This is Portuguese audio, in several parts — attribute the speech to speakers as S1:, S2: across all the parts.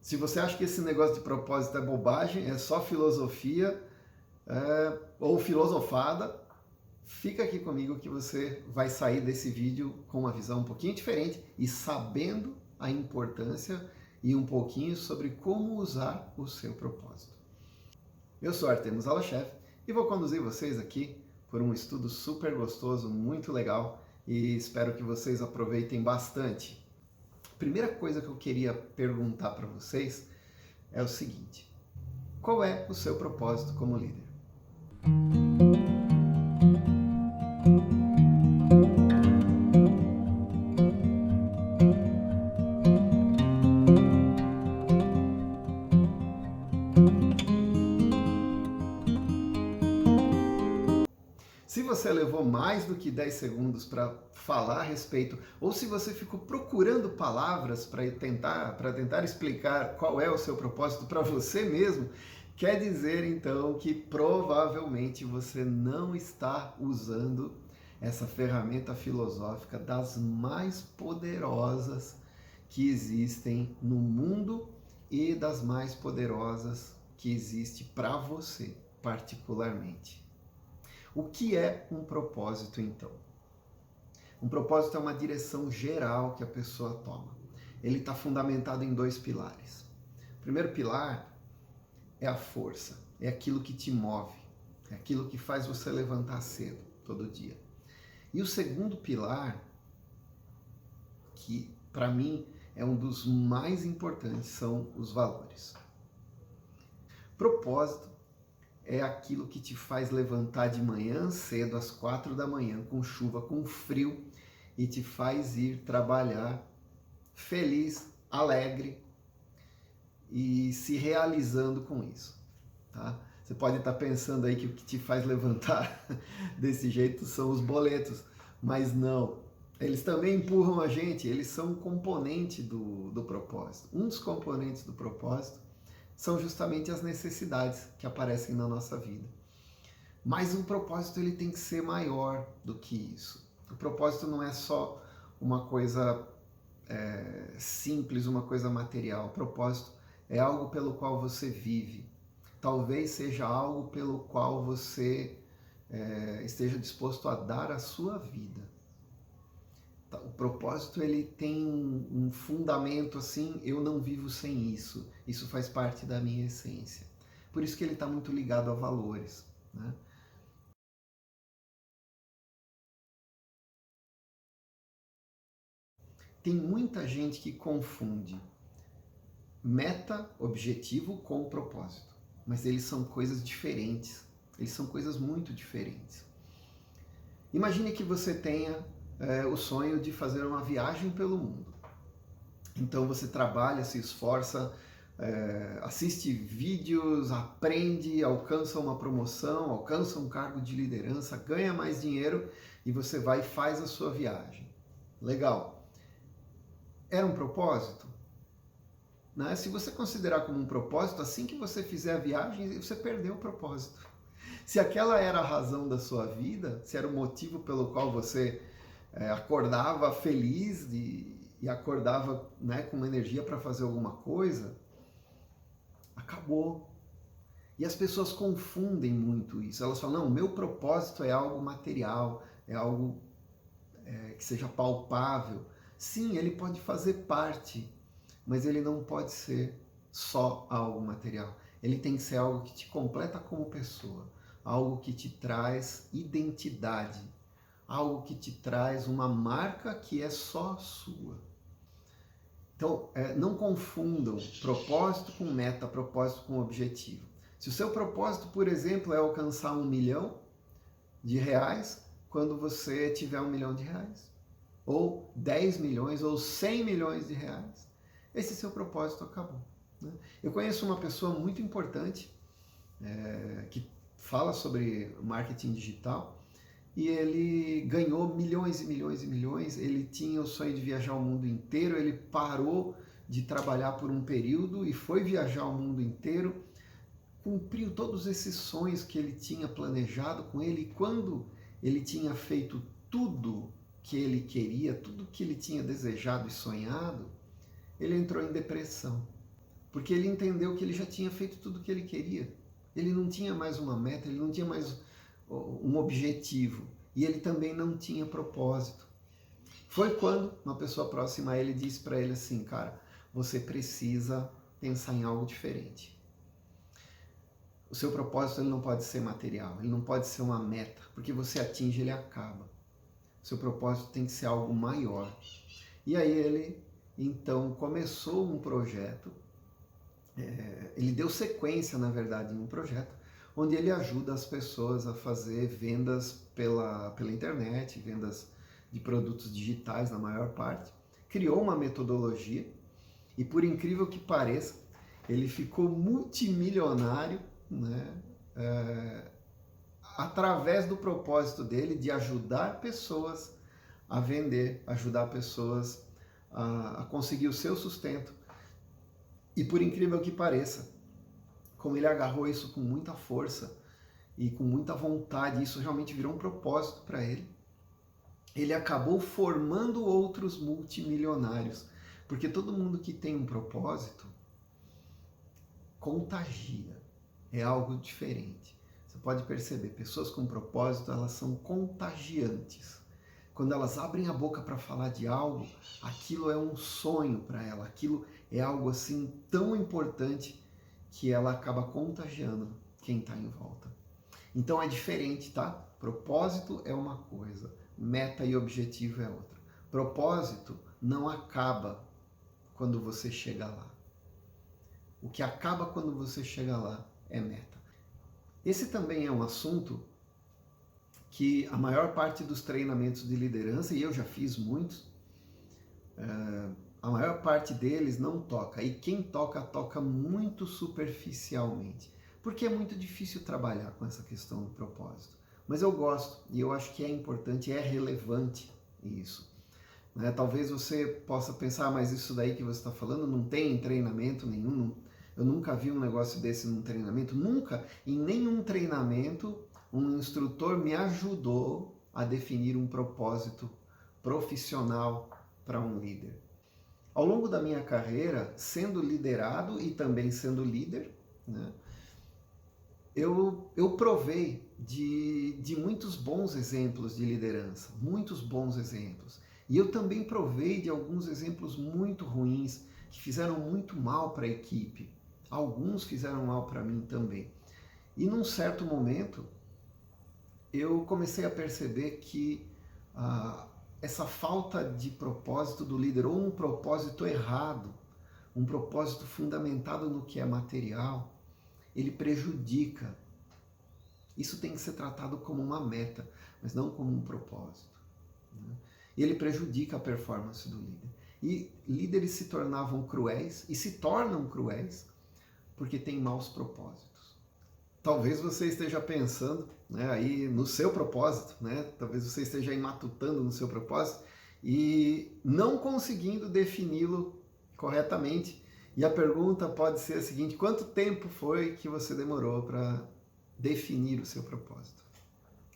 S1: Se você acha que esse negócio de propósito é bobagem, é só filosofia ou filosofada, fica aqui comigo que você vai sair desse vídeo com uma visão um pouquinho diferente e sabendo a importância e um pouquinho sobre como usar o seu propósito. Eu sou Artemus Alachev e vou conduzir vocês aqui por um estudo super gostoso, muito legal, e espero que vocês aproveitem bastante. A primeira coisa que eu queria perguntar para vocês é o seguinte: qual é o seu propósito como líder? Se você levou mais do que 10 segundos para falar a respeito, ou se você ficou procurando palavras para tentar explicar qual é o seu propósito para você mesmo, quer dizer então que provavelmente você não está usando essa ferramenta filosófica das mais poderosas que existem no mundo e das mais poderosas que existe para você particularmente. O que é um propósito, então? Um propósito é uma direção geral que a pessoa toma. Ele está fundamentado em dois pilares. O primeiro pilar é a força, é aquilo que te move, é aquilo que faz você levantar cedo, todo dia. E o segundo pilar, que para mim é um dos mais importantes, são os valores. Propósito é aquilo que te faz levantar de manhã cedo, às 4 da manhã, com chuva, com frio, e te faz ir trabalhar feliz, alegre e se realizando com isso. Tá? Você pode estar pensando aí que o que te faz levantar desse jeito são os boletos, mas não. Eles também empurram a gente, eles são um componente do propósito. Um dos componentes do propósito são justamente as necessidades que aparecem na nossa vida. Mas o propósito ele tem que ser maior do que isso. O propósito não é só uma coisa simples, uma coisa material. O propósito é algo pelo qual você vive. Talvez seja algo pelo qual você esteja disposto a dar a sua vida. O propósito ele tem um fundamento assim, eu não vivo sem isso. Isso faz parte da minha essência. Por isso que ele está muito ligado a valores, né? Tem muita gente que confunde meta, objetivo com propósito. Mas eles são coisas diferentes. Eles são coisas muito diferentes. Imagine que você tenha o sonho de fazer uma viagem pelo mundo. Então você trabalha, se esforça, assiste vídeos, aprende, alcança uma promoção, alcança um cargo de liderança, ganha mais dinheiro e você vai e faz a sua viagem. Legal. Era um propósito? Né? Se você considerar como um propósito, assim que você fizer a viagem, você perdeu o propósito. Se aquela era a razão da sua vida, se era o motivo pelo qual você acordava feliz e acordava, né, com energia para fazer alguma coisa, acabou. E as pessoas confundem muito isso. Elas falam, não, o meu propósito é algo material, é algo que seja palpável. Sim, ele pode fazer parte, mas ele não pode ser só algo material. Ele tem que ser algo que te completa como pessoa, algo que te traz identidade, algo que te traz uma marca que é só sua. Então, não confundam propósito com meta, propósito com objetivo. Se o seu propósito, por exemplo, é alcançar R$1 milhão, quando você tiver R$1 milhão, ou 10 milhões, ou 100 milhões de reais, esse seu propósito acabou. Né? Eu conheço uma pessoa muito importante que fala sobre marketing digital, e ele ganhou milhões e milhões e milhões, ele tinha o sonho de viajar o mundo inteiro, ele parou de trabalhar por um período e foi viajar o mundo inteiro, cumpriu todos esses sonhos que ele tinha planejado com ele, e quando ele tinha feito tudo que ele queria, tudo que ele tinha desejado e sonhado, ele entrou em depressão. porque ele entendeu que ele já tinha feito tudo o que ele queria. Ele não tinha mais uma meta, ele não tinha mais um objetivo, e ele também não tinha propósito. Foi quando uma pessoa próxima a ele disse para ele assim: cara, você precisa pensar em algo diferente. O seu propósito ele não pode ser material, ele não pode ser uma meta, porque você atinge, ele acaba. O seu propósito tem que ser algo maior. E aí ele, então, começou um projeto, ele deu sequência, na verdade, em um projeto, onde ele ajuda as pessoas a fazer vendas pela internet, vendas de produtos digitais na maior parte. Criou uma metodologia e, por incrível que pareça, ele ficou multimilionário, né, através do propósito dele de ajudar pessoas a vender, ajudar pessoas a conseguir o seu sustento. E por incrível que pareça, como ele agarrou isso com muita força e com muita vontade, isso realmente virou um propósito para ele, ele acabou formando outros multimilionários. Porque todo mundo que tem um propósito contagia, é algo diferente. Você pode perceber, pessoas com propósito, elas são contagiantes. Quando elas abrem a boca para falar de algo, aquilo é um sonho para ela, aquilo é algo assim tão importante que ela acaba contagiando quem está em volta. Então é diferente, tá? Propósito é uma coisa, meta e objetivo é outra. Propósito não acaba quando você chega lá. O que acaba quando você chega lá é meta. Esse também é um assunto que a maior parte dos treinamentos de liderança, e eu já fiz muitos, a maior parte deles não toca. E quem toca, toca muito superficialmente. Porque é muito difícil trabalhar com essa questão do propósito. Mas eu gosto, e eu acho que é importante, é relevante isso. Talvez você possa pensar, mas isso daí que você está falando não tem treinamento nenhum. Eu nunca vi um negócio desse num treinamento. Nunca, em nenhum treinamento, um instrutor me ajudou a definir um propósito profissional para um líder. Ao longo da minha carreira, sendo liderado e também sendo líder, né, eu provei de muitos bons exemplos de liderança, muitos bons exemplos. E eu também provei de alguns exemplos muito ruins, que fizeram muito mal para a equipe. Alguns fizeram mal para mim também. E num certo momento, eu comecei a perceber que essa falta de propósito do líder, ou um propósito errado, um propósito fundamentado no que é material, ele prejudica. Isso tem que ser tratado como uma meta, mas não como um propósito. E ele prejudica a performance do líder. E líderes se tornavam cruéis, e se tornam cruéis, porque têm maus propósitos. Talvez você esteja pensando, né, aí no seu propósito, né? Talvez você esteja aí matutando no seu propósito e não conseguindo defini-lo corretamente. E a pergunta pode ser a seguinte: quanto tempo foi que você demorou para definir o seu propósito?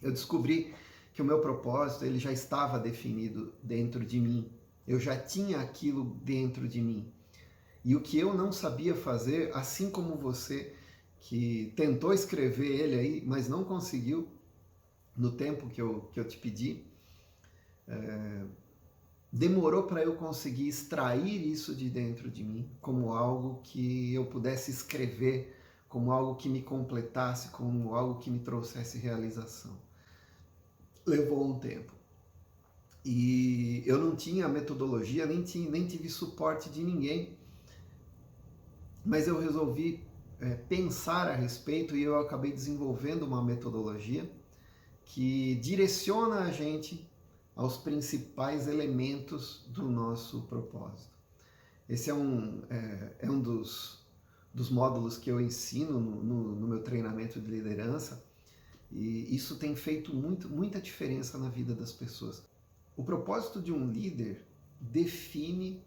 S1: Eu descobri que o meu propósito ele já estava definido dentro de mim. Eu já tinha aquilo dentro de mim. E o que eu não sabia fazer, assim como você que tentou escrever ele aí, mas não conseguiu no tempo que eu te pedi, demorou para eu conseguir extrair isso de dentro de mim como algo que eu pudesse escrever, como algo que me completasse, como algo que me trouxesse realização. Levou um tempo. E eu não tinha metodologia, nem tive suporte de ninguém. Mas eu resolvi pensar a respeito e eu acabei desenvolvendo uma metodologia que direciona a gente aos principais elementos do nosso propósito. Esse é um dos módulos que eu ensino no meu treinamento de liderança, e isso tem feito muita diferença na vida das pessoas. O propósito de um líder define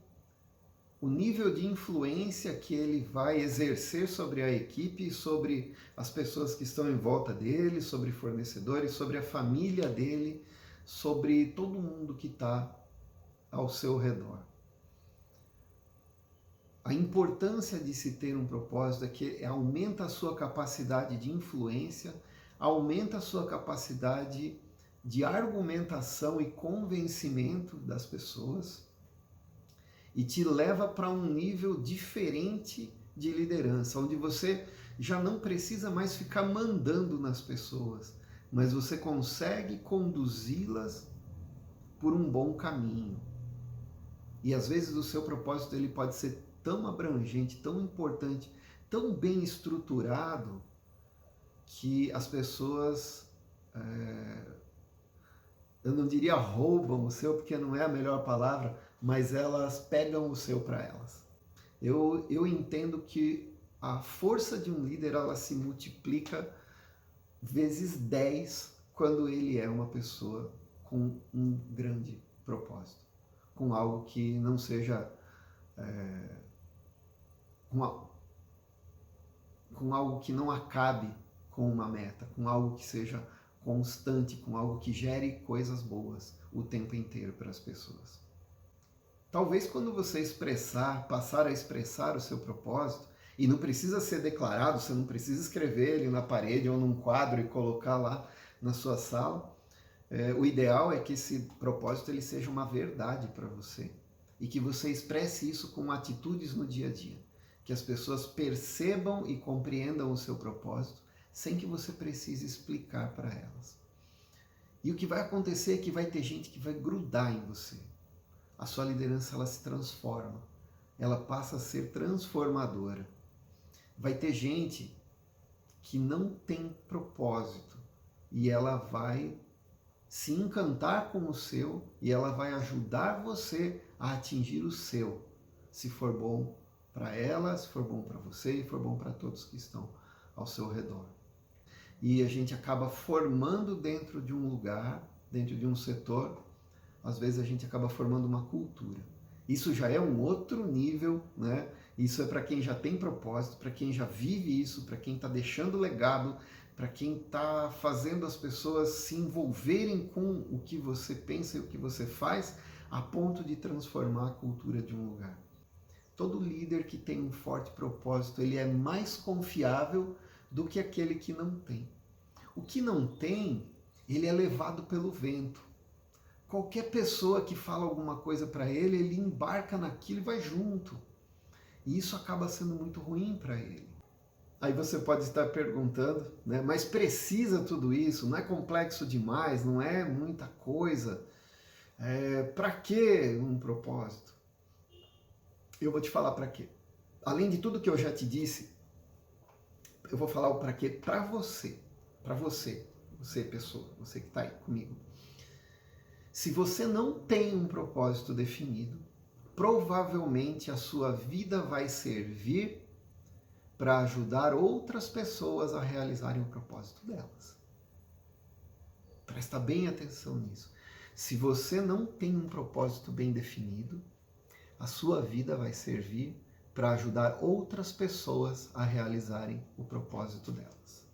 S1: o nível de influência que ele vai exercer sobre a equipe, sobre as pessoas que estão em volta dele, sobre fornecedores, sobre a família dele, sobre todo mundo que está ao seu redor. a importância de se ter um propósito é que aumenta a sua capacidade de influência, aumenta a sua capacidade de argumentação e convencimento das pessoas e te leva para um nível diferente de liderança, onde você já não precisa mais ficar mandando nas pessoas, mas você consegue conduzi-las por um bom caminho. E às vezes o seu propósito ele pode ser tão abrangente, tão importante, tão bem estruturado, que as pessoas, eu não diria roubam o seu, porque não é a melhor palavra, mas elas pegam o seu para elas. Eu entendo que a força de um líder ela se multiplica vezes 10 quando ele é uma pessoa com um grande propósito, com algo que não seja com algo que não acabe com uma meta, com algo que seja constante, com algo que gere coisas boas o tempo inteiro para as pessoas. Talvez quando você passar a expressar o seu propósito, e não precisa ser declarado, você não precisa escrever ele na parede ou num quadro e colocar lá na sua sala, o ideal é que esse propósito ele seja uma verdade para você e que você expresse isso com atitudes no dia a dia, que as pessoas percebam e compreendam o seu propósito sem que você precise explicar para elas. E o que vai acontecer é que vai ter gente que vai grudar em você. A sua liderança ela se transforma, ela passa a ser transformadora. Vai ter gente que não tem propósito e ela vai se encantar com o seu e ela vai ajudar você a atingir o seu, se for bom para ela, se for bom para você e for bom para todos que estão ao seu redor. E a gente acaba formando dentro de um lugar, dentro de um setor, às vezes a gente acaba formando uma cultura. Isso já é um outro nível, né? Isso é para quem já tem propósito, para quem já vive isso, para quem está deixando legado, para quem está fazendo as pessoas se envolverem com o que você pensa e o que você faz, a ponto de transformar a cultura de um lugar. Todo líder que tem um forte propósito, ele é mais confiável do que aquele que não tem. O que não tem, ele é levado pelo vento. Qualquer pessoa que fala alguma coisa para ele, ele embarca naquilo e vai junto. E isso acaba sendo muito ruim para ele. Aí você pode estar perguntando, né? Mas precisa tudo isso? Não é complexo demais? Não é muita coisa? Para que um propósito? Eu vou te falar para quê. Além de tudo que eu já te disse, eu vou falar o para quê para você. Para você, pessoa, você que está aí comigo. Se você não tem um propósito definido, provavelmente a sua vida vai servir para ajudar outras pessoas a realizarem o propósito delas. Presta bem atenção nisso. Se você não tem um propósito bem definido, a sua vida vai servir para ajudar outras pessoas a realizarem o propósito delas.